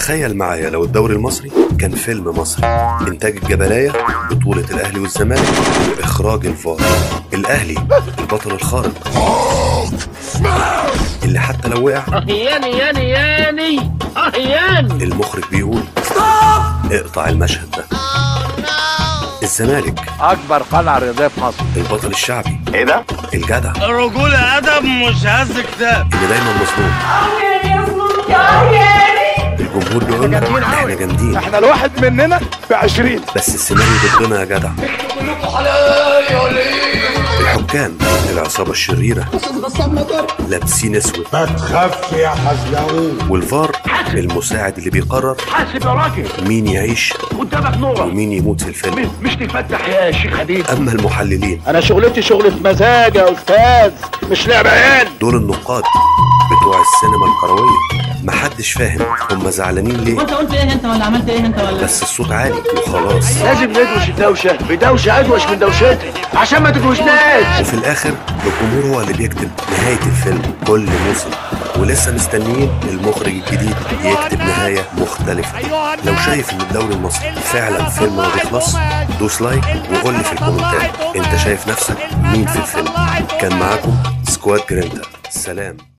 تخيل معايا لو الدوري المصري كان فيلم مصري، إنتاج الجبلاية، بطولة الأهلي والزمالك، وإخراج الفار. الأهلي البطل الخارق اللي حتى لو وقع ياني المخرج بيقول اقطع المشهد ده. الزمالك اكبر قلعه رياضيه في مصر، البطل الشعبي، ايه ده؟ الجدع الرجوله ادب مش هز كتاب، اللي دايما مظلوم. الجمهور بيقول احنا جامدين، احنا الواحد مننا ب20، بس السيناريو ضدنا يا جدع. الحكام العصابة الشريرة لابسين اسود، ما تخافش يا حزلقوم. والفار المساعد اللي بيقرر حاسب يا راجل مين يعيش قدامك نورة ومين يموت في الفيلم. مش تفتح يا شيخ خديج. اما المحللين انا شغلتي شغلة مزاج يا استاذ، مش لعب عيال. دول النقاد بتوع السينما الكروية، محدش فاهم هم زعلانين ليه. وانت قلت ايه انت ولا عملت ايه انت ولا؟ بس الصوت عالي وخلاص، لازم ندوش الدوشة بدوشة ادوش من دوشتي عشان ما تدوشناش. وفي الاخر الجمهور هو اللي بيكتب نهاية الفيلم كل موسم، ولسه مستنيين المخرج الجديد يكتب نهاية مختلفة. لو شايف ان الدوري المصري فعلا فيلم ما بيخلص، دوس لايك وقول لي في الكومنتات انت شايف نفسك مين في الفيلم. كان معاكم سكواد جرينتا، سلام.